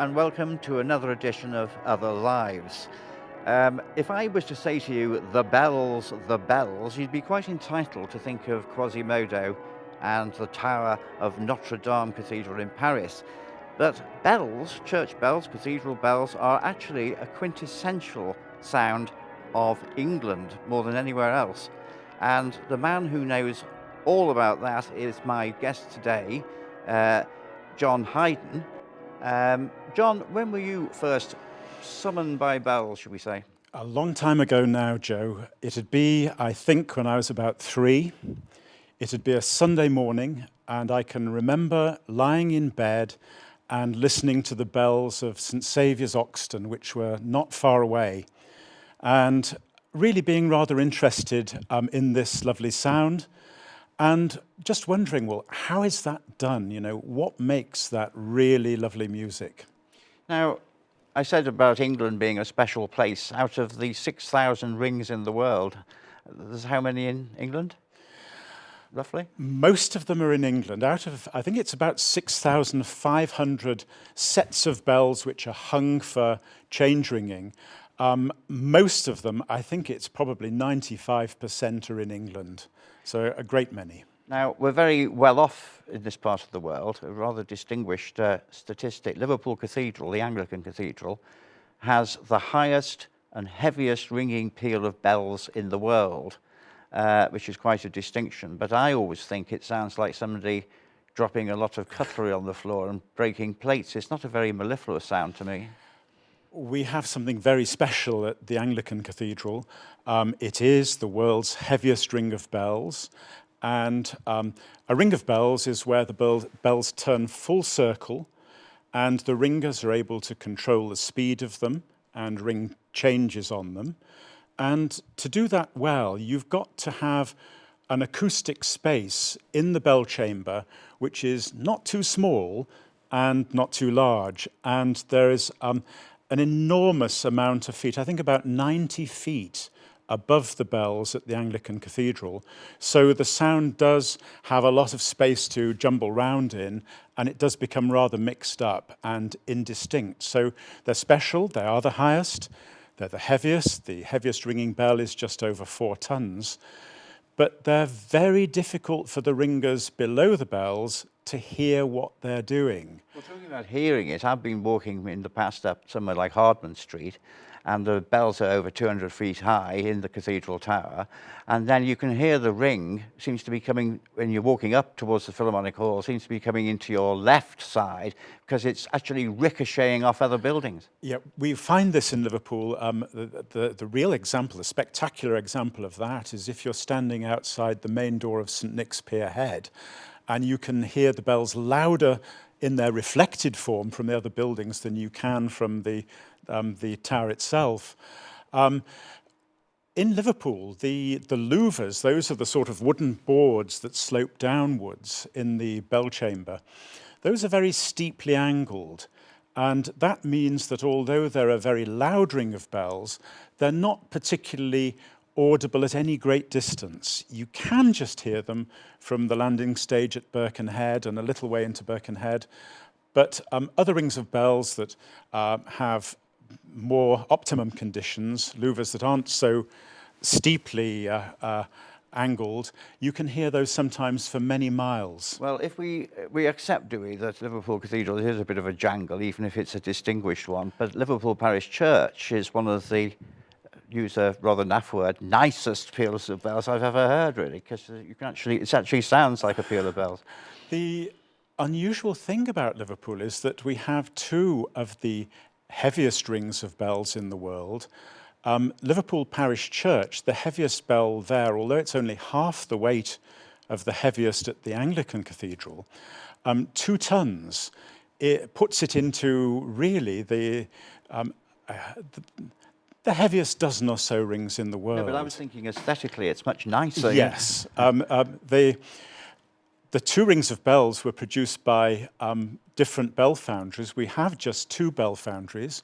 and welcome to another edition of Other Lives. If I was to say to you, the bells, you'd be quite entitled to think of Quasimodo and the tower of Notre Dame Cathedral in Paris. But bells, church bells, cathedral bells, are actually a quintessential sound of England more than anywhere else. And the man who knows all about that is my guest today, John Hyden. John, when were you first summoned by bells, should we say? A long time ago now, Joe. It'd be, I think, when I was about 3. It'd be a Sunday morning, and I can remember lying in bed and listening to the bells of St Saviour's Oxton, which were not far away, and really being rather interested in this lovely sound, and just wondering, well, how is that done? You know, what makes that really lovely music? Now, I said about England being a special place. Out of the 6,000 rings in the world, there's how many in England, roughly? Most of them are in England. Out of, I think it's about 6,500 sets of bells which are hung for change ringing. Most of them, I think it's probably 95% are in England. So a great many. Now, we're very well off in this part of the world. A rather distinguished statistic. Liverpool Cathedral, the Anglican Cathedral, has the highest and heaviest ringing peal of bells in the world, which is quite a distinction. But I always think it sounds like somebody dropping a lot of cutlery on the floor and breaking plates. It's not a very mellifluous sound to me. We have something very special at the Anglican Cathedral. It is the world's heaviest ring of bells. And a ring of bells is where the bells turn full circle, and the ringers are able to control the speed of them and ring changes on them. And to do that well, you've got to have an acoustic space in the bell chamber, which is not too small and not too large. And there is an enormous amount of feet, I think about 90 feet above the bells at the Anglican Cathedral. So the sound does have a lot of space to jumble round in, and it does become rather mixed up and indistinct. So they're special, they are the highest, they're the heaviest. The heaviest ringing bell is just over 4 tons. But they're very difficult for the ringers below the bells to hear what they're doing. Well, talking about hearing it, I've been walking in the past up somewhere like Hardman Street, and the bells are over 200 feet high in the cathedral tower, and then you can hear the ring seems to be coming, when you're walking up towards the Philharmonic Hall, seems to be coming into your left side, because it's actually ricocheting off other buildings. Yeah, we find this in Liverpool. The real example, the spectacular example of that is if you're standing outside the main door of St Nick's Pier Head, and you can hear the bells louder in their reflected form from the other buildings than you can from the tower itself. In Liverpool, the louvers, those are the sort of wooden boards that slope downwards in the bell chamber. Those are very steeply angled, and that means that although they're a very loud ring of bells, they're not particularly audible at any great distance. You can just hear them from the landing stage at Birkenhead and a little way into Birkenhead, but other rings of bells that have more optimum conditions, louvers that aren't so steeply angled, you can hear those sometimes for many miles. Well, if we accept, do we, that Liverpool Cathedral is a bit of a jangle, even if it's a distinguished one, but Liverpool Parish Church is one of the, use a rather naff word, nicest peals of bells I've ever heard, really, because you can it actually sounds like a peal of bells. The unusual thing about Liverpool is that we have 2 of the heaviest rings of bells in the world. Liverpool Parish Church, the heaviest bell there, although it's only half the weight of the heaviest at the Anglican Cathedral, 2 tons. It puts it into really the heaviest dozen or so rings in the world. No, but I was thinking aesthetically, it's much nicer. Yes. The 2 rings of bells were produced by different bell foundries. We have just 2 bell foundries.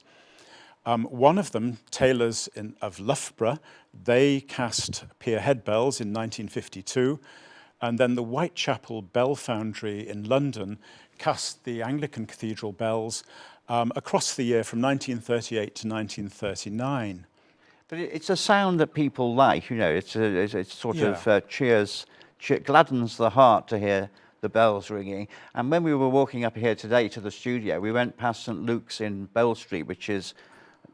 One of them, Taylor's of Loughborough, they cast Pier Head bells in 1952, and then the Whitechapel Bell Foundry in London cast the Anglican Cathedral bells across the year from 1938 to 1939. But it's a sound that people like, you know, it's sort Yeah. of gladdens the heart to hear the bells ringing. And when we were walking up here today to the studio, we went past St. Luke's in Bow Street, which is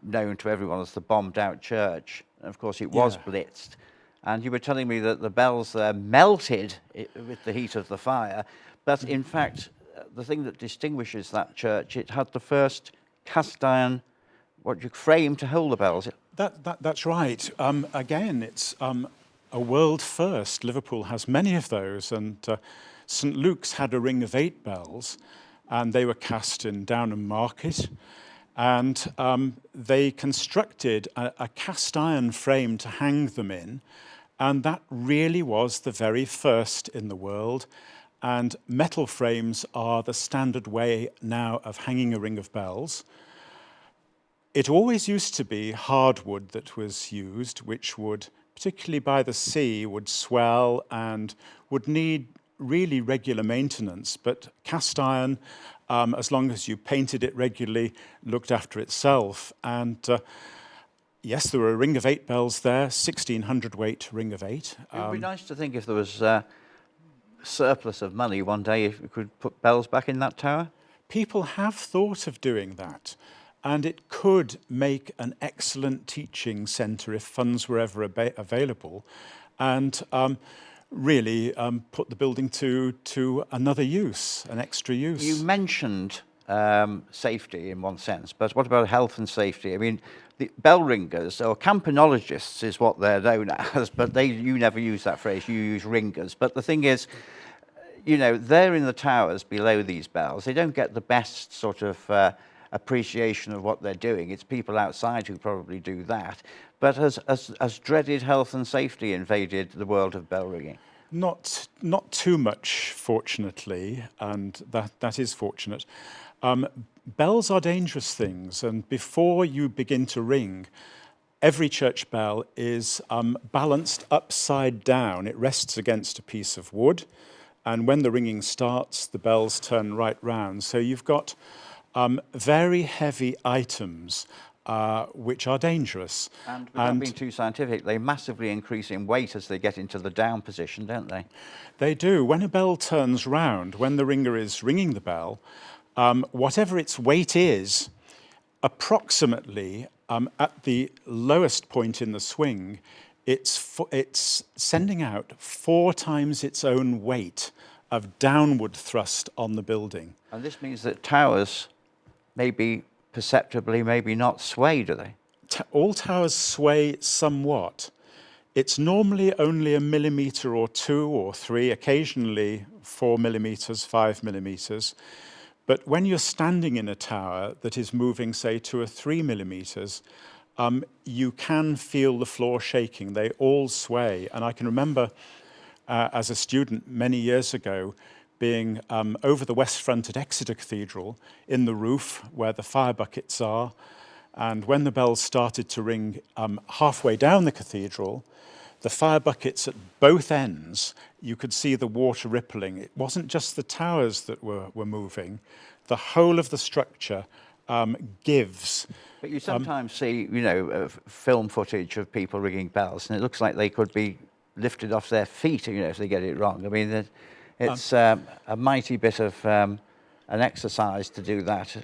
known to everyone as the bombed out church. And of course, it was Yeah. blitzed. And you were telling me that the bells there melted with the heat of the fire. But in fact, the thing that distinguishes that church, it had the first cast iron frame to hold the bells. That's right. Again, it's a world first. Liverpool has many of those, and St. Luke's had a ring of 8 bells, and they were cast in Downham Market. And they constructed a cast iron frame to hang them in, and that really was the very first in the world. And metal frames are the standard way now of hanging a ring of bells. It always used to be hardwood that was used, which would, particularly by the sea, would swell and would need really regular maintenance. But cast iron, as long as you painted it regularly, looked after itself. And yes, there were a ring of 8 bells there, 1600 weight ring of 8. It would be nice to think if there was surplus of money one day, if we could put bells back in that tower. People have thought of doing that. And it could make an excellent teaching centre if funds were ever available, and really put the building to another use, an extra use. You mentioned safety in one sense, but what about health and safety? I mean, the bell ringers, or campanologists is what they're known as, but you never use that phrase, you use ringers. But the thing is, you know, they're in the towers below these bells. They don't get the best sort of appreciation of what they're doing. It's people outside who probably do that. But has dreaded health and safety invaded the world of bell ringing? Not too much, fortunately, and that is fortunate. Bells are dangerous things, and before you begin to ring, every church bell is balanced upside down. It rests against a piece of wood, and when the ringing starts, the bells turn right round. So you've got very heavy items which are dangerous. And without being too scientific, they massively increase in weight as they get into the down position, don't they? They do. When a bell turns round, when the ringer is ringing the bell, whatever its weight is, approximately at the lowest point in the swing, it's sending out 4 times its own weight of downward thrust on the building. And this means that towers maybe perceptibly, maybe not sway, do they? All towers sway somewhat. It's normally only a millimetre or 2 or 3, occasionally 4 millimetres, 5 millimetres. But when you're standing in a tower that is moving, say, 2 or 3 millimetres, you can feel the floor shaking. They all sway. And I can remember as a student many years ago being over the west front at Exeter Cathedral in the roof where the fire buckets are. And when the bells started to ring halfway down the cathedral, the fire buckets at both ends, you could see the water rippling. It wasn't just the towers that were moving. The whole of the structure gives. But you sometimes see, you know, film footage of people ringing bells, and it looks like they could be lifted off their feet, you know, if they get it wrong. I mean, it's a mighty bit of an exercise to do that.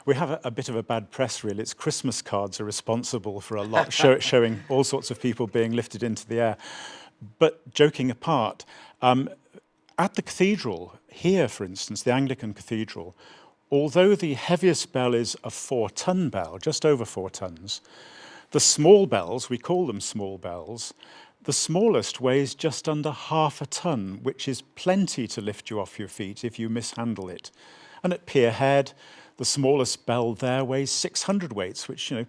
We have a bit of a bad press, really. It's Christmas cards are responsible for a lot, showing all sorts of people being lifted into the air. But joking apart, at the cathedral, here, for instance, the Anglican cathedral, although the heaviest bell is a 4-ton bell, just over 4 tons, the small bells, we call them small bells, the smallest weighs just under half a ton, which is plenty to lift you off your feet if you mishandle it. And at Pier Head, the smallest bell there weighs 600 weights, which, you know,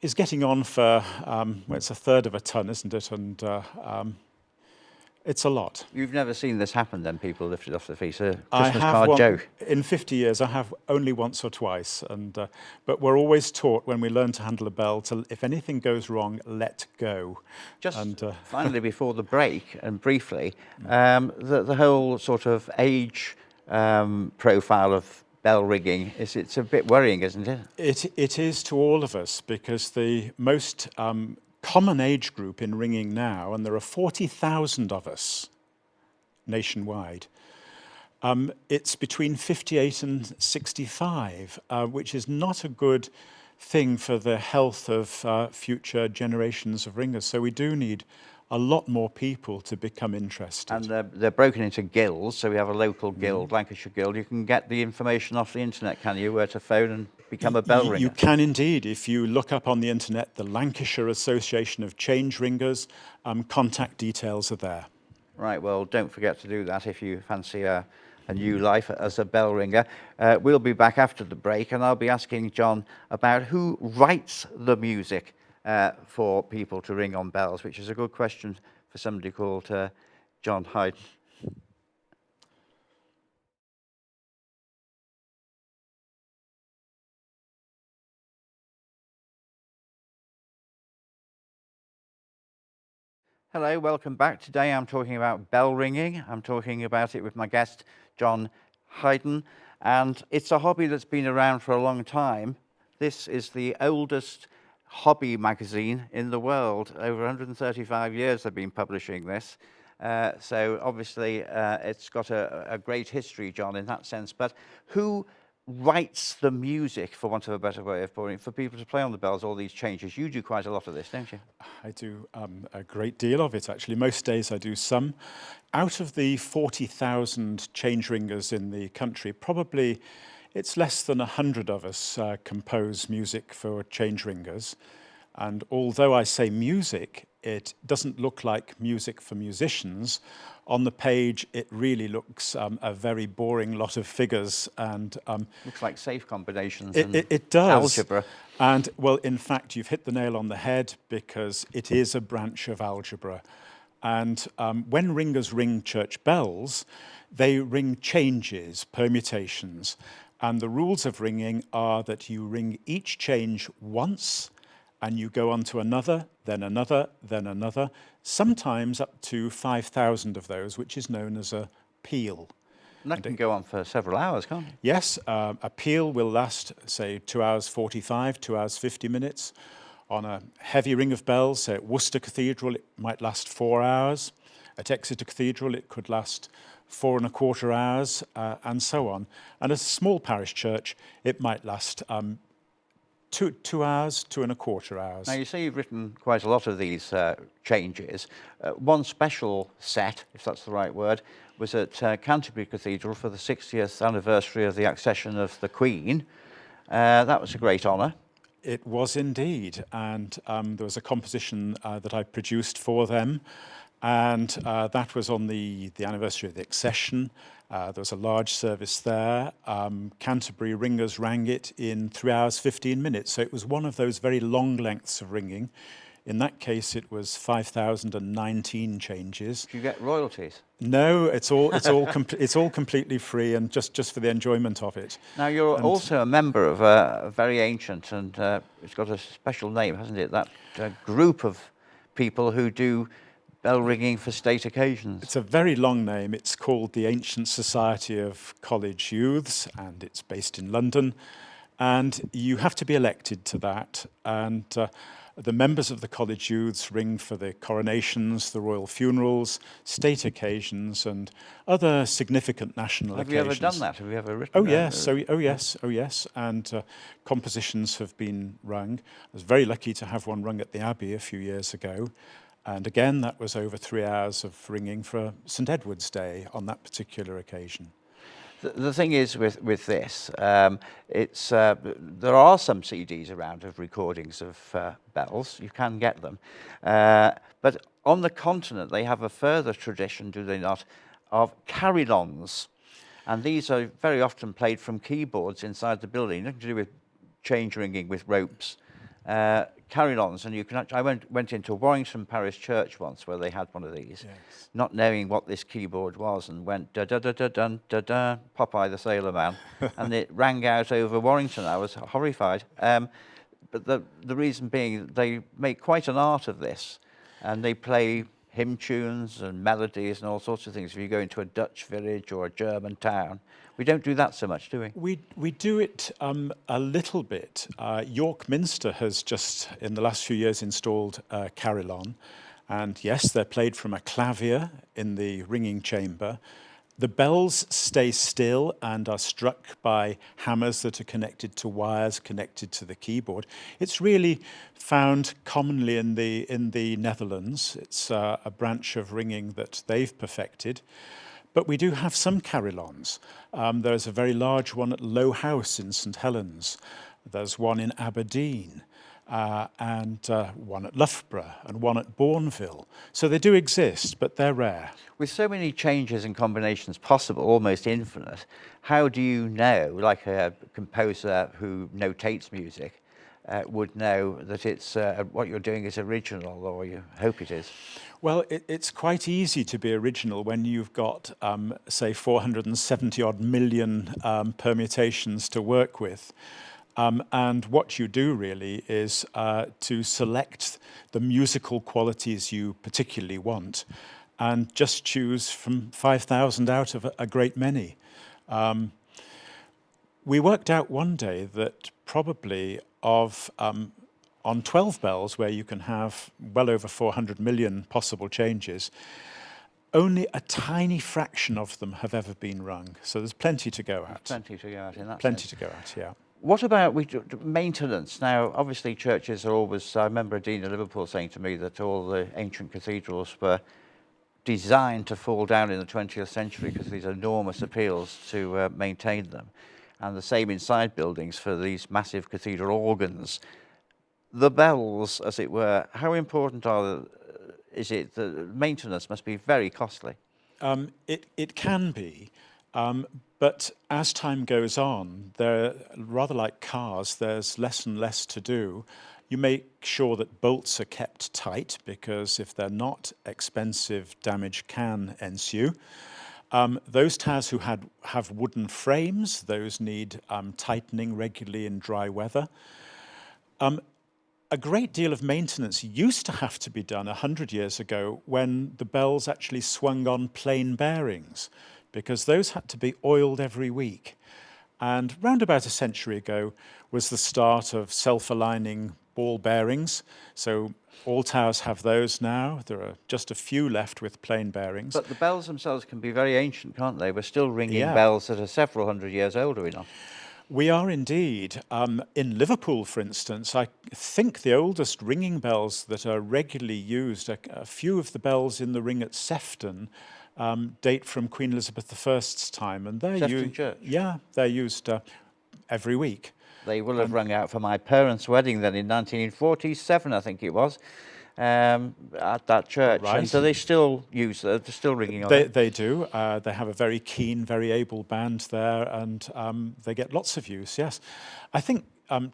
is getting on for, well, it's a third of a ton, isn't it? And it's a lot. You've never seen this happen then, people lifted off their feet? A I Christmas have card joke? In 50 years, I have only once or twice. But we're always taught when we learn to handle a bell to, if anything goes wrong, let go. Just finally, before the break, and briefly, the whole sort of age profile of bell ringing? It's a bit worrying, isn't it? It is to all of us, because the most common age group in ringing now, and there are 40,000 of us nationwide, it's between 58 and 65, which is not a good thing for the health of future generations of ringers. So we do need a lot more people to become interested. And they're broken into guilds, so we have a local guild, Lancashire Guild. You can get the information off the internet, can you, where to phone and become a bell ringer? You can indeed. If you look up on the internet, the Lancashire Association of Change Ringers, contact details are there. Right, well, don't forget to do that if you fancy a new life as a bell ringer. We'll be back after the break, and I'll be asking John about who writes the music for people to ring on bells, which is a good question for somebody called John Hyden. Hello, welcome back. Today I'm talking about bell ringing. I'm talking about it with my guest, John Hyden, and it's a hobby that's been around for a long time. This is the oldest hobby magazine in the world. Over 135 years they've been publishing this. So obviously it's got a great history, John, in that sense. But who writes the music, for want of a better way of putting it, for people to play on the bells, all these changes? You do quite a lot of this, don't you? I do a great deal of it, actually. Most days I do some. Out of the 40,000 change ringers in the country, probably it's less than 100 of us compose music for change ringers. And although I say music, it doesn't look like music for musicians. On the page, it really looks a very boring lot of figures. And looks like safe combinations it does. Algebra. And, well, in fact, you've hit the nail on the head, because it is a branch of algebra. And when ringers ring church bells, they ring changes, permutations. And the rules of ringing are that you ring each change once, and you go on to another, then another, then another, sometimes up to 5,000 of those, which is known as a peal. And that can go on for several hours, can't it? Yes, a peal will last, say, 2 hours 45, 2 hours 50 minutes. On a heavy ring of bells, say at Worcester Cathedral, it might last 4 hours. At Exeter Cathedral, it could last 4¼ hours, and so on. And at a small parish church, it might last 2 hours, 2¼ hours. Now, you say you've written quite a lot of these changes. One special set, if that's the right word, was at Canterbury Cathedral for the 60th anniversary of the accession of the Queen. That was a great honour. It was indeed, and there was a composition that I produced for them, and that was on the anniversary of the accession. There was a large service there. Canterbury ringers rang it in 3 hours 15 minutes, so it was one of those very long lengths of ringing. In that case, it was 5,019 changes. Do you get royalties? No, it's all completely free, and just for the enjoyment of it. Now, you're also a member of a very ancient, and it's got a special name, hasn't it? That group of people who do bell ringing for state occasions. It's a very long name. It's called the Ancient Society of College Youths, and it's based in London. And you have to be elected to that. And the members of the College Youths ring for the coronations, the royal funerals, state occasions, and other significant national occasions. Have you ever done that? Have you ever written Oh, yes. Oh, yes. And compositions have been rung. I was very lucky to have one rung at the Abbey a few years ago. And again, that was over 3 hours of ringing for St Edward's Day on that particular occasion. The thing is with this, there are some CDs around of recordings of bells. You can get them. But on the continent, they have a further tradition, do they not, of carillons. And these are very often played from keyboards inside the building, nothing to do with change ringing with ropes. Carillons, and you can actually, I went into Warrington Parish Church once where they had one of these, yes, not knowing what this keyboard was, and went da da da da da da da, Popeye the Sailor Man, and it rang out over Warrington. I was horrified. But the reason being, they make quite an art of this, and they play hymn tunes and melodies and all sorts of things. If you go into a Dutch village or a German town, we don't do that so much, do we? We do it a little bit. York Minster has just, in the last few years, installed carillon. And yes, they're played from a clavier in the ringing chamber. The bells stay still and are struck by hammers that are connected to wires connected to the keyboard. It's really found commonly in the Netherlands. It's a branch of ringing that they've perfected. But we do have some carillons. There's a very large one at Low House in St Helens. There's one in Aberdeen. And one at Loughborough and one at Bourneville. So they do exist, but they're rare. With so many changes and combinations possible, almost infinite, how do you know, like a composer who notates music, would know that it's what you're doing is original, or you hope it is? Well, it's quite easy to be original when you've got, say, 470 odd million permutations to work with. And what you do really is to select the musical qualities you particularly want and just choose from 5,000 out of a great many. We worked out one day that probably on 12 bells, where you can have well over 400 million possible changes, only a tiny fraction of them have ever been rung. So there's plenty to go at. Plenty to go at in that Plenty sense. to go at, yeah. What about maintenance? Now, obviously, churches are always. I remember a dean of Liverpool saying to me that all the ancient cathedrals were designed to fall down in the 20th century because of these enormous appeals to maintain them, and the same inside buildings for these massive cathedral organs. The bells, as it were, how important is it? The maintenance must be very costly. It can be. But as time goes on, they're rather like cars, there's less and less to do. You make sure that bolts are kept tight, because if they're not, expensive damage can ensue. Those towers who have wooden frames, those need tightening regularly in dry weather. A great deal of maintenance used to have to be done 100 years ago when the bells actually swung on plain bearings, because those had to be oiled every week. And round about a century ago was the start of self-aligning ball bearings. So all towers have those now. There are just a few left with plain bearings. But the bells themselves can be very ancient, can't they? We're still ringing Yeah. bells that are several hundred years old, are we not? We are indeed. In Liverpool, for instance, I think the oldest ringing bells that are regularly used, a few of the bells in the ring at Sefton, date from Queen Elizabeth I's time, and they're Sefton Church? Yeah, they're used every week. They will have rung out for my parents' wedding then in 1947, I think it was, at that church. Right. And so they still use, they're still ringing on They do. They have a very keen, very able band there, and they get lots of use, yes. I think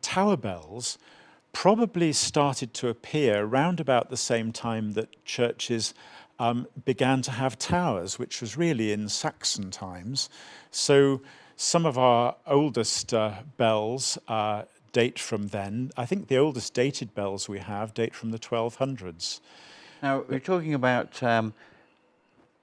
tower bells probably started to appear round about the same time that churches began to have towers, which was really in Saxon times. So some of our oldest bells date from then. I think the oldest dated bells we have date from the 1200s. Now, we're talking about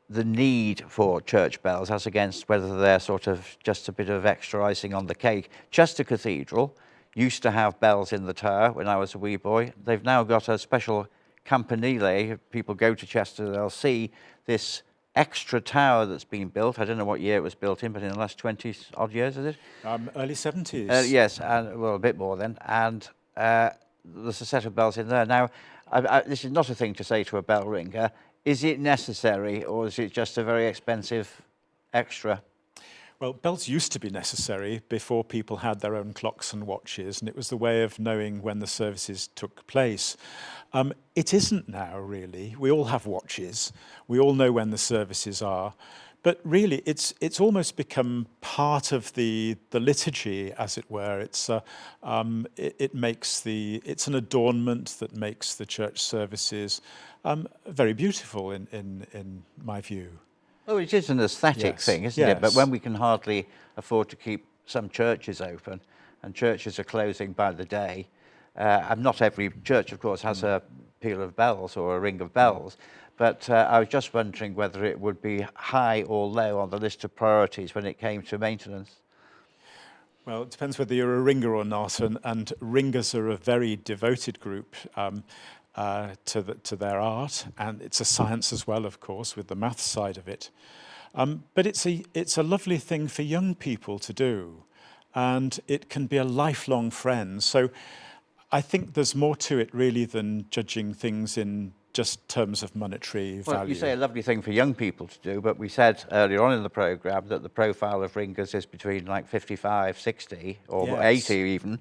the need for church bells as against whether they're sort of just a bit of extra icing on the cake. Chester Cathedral used to have bells in the tower when I was a wee boy. They've now got a special campanile. If people go to Chester, they'll see this extra tower that's been built. I don't know what year it was built in, but in the last 20 odd years, is it? Early 70s. Yes, and well, a bit more then. And there's a set of bells in there. Now, this is not a thing to say to a bell ringer. Is it necessary, or is it just a very expensive extra? Well, bells used to be necessary before people had their own clocks and watches, and it was the way of knowing when the services took place. It isn't now, really. We all have watches. We all know when the services are. But really, it's almost become part of the liturgy, as it were. It's an adornment that makes the church services very beautiful in my view. Oh, it is an aesthetic thing, isn't it? But when we can hardly afford to keep some churches open, and churches are closing by the day, and not every church, of course, has a peal of bells or a ring of bells, But I was just wondering whether it would be high or low on the list of priorities when it came to maintenance. Well, it depends whether you're a ringer or not, and ringers are a very devoted group to their art, and it's a science as well, of course, with the maths side of it. But it's a lovely thing for young people to do, and it can be a lifelong friend. So I think there's more to it really than judging things in just terms of monetary value. Well, you say a lovely thing for young people to do, but we said earlier on in the programme that the profile of ringers is between like 55, 60 or Yes. 80 even.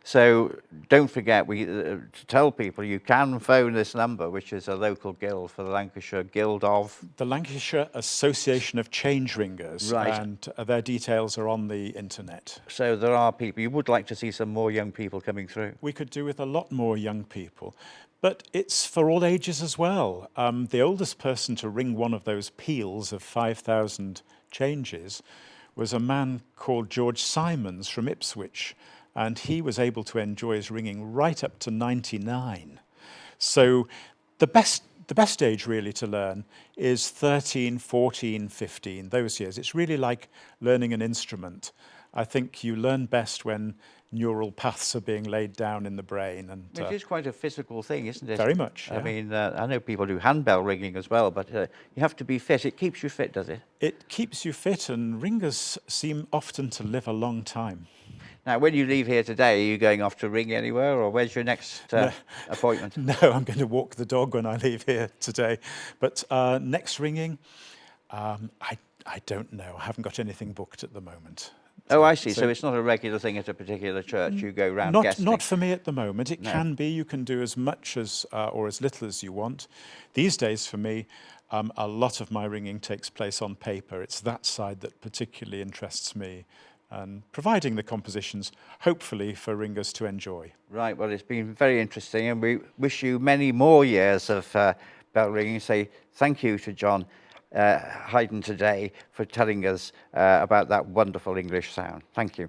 So don't forget to tell people you can phone this number, which is a local guild for the Lancashire Guild of... The Lancashire Association of Change Ringers, Right. and their details are on the internet. So there are people, you would like to see some more young people coming through. We could do with a lot more young people, but it's for all ages as well. The oldest person to ring one of those peals of 5,000 changes was a man called George Simons from Ipswich, and he was able to enjoy his ringing right up to 99. So the best age really to learn is 13, 14, 15, those years. It's really like learning an instrument. I think you learn best when neural paths are being laid down in the brain. And It is quite a physical thing, isn't it? Very much, yeah. I mean, I know people do handbell ringing as well, but you have to be fit. It keeps you fit, does it? It keeps you fit, and ringers seem often to live a long time. Now, when you leave here today, are you going off to ring anywhere, or where's your next appointment? No, I'm going to walk the dog when I leave here today. But next ringing, I don't know. I haven't got anything booked at the moment. Oh, I see. So it's not a regular thing at a particular church. You go round guesting. Not for me at the moment. It No. can be. You can do as much as or as little as you want. These days, for me, a lot of my ringing takes place on paper. It's that side that particularly interests me, and providing the compositions, hopefully, for ringers to enjoy. Right. Well, it's been very interesting, and we wish you many more years of bell ringing. Say thank you to John Hyden today for telling us about that wonderful English sound. Thank you.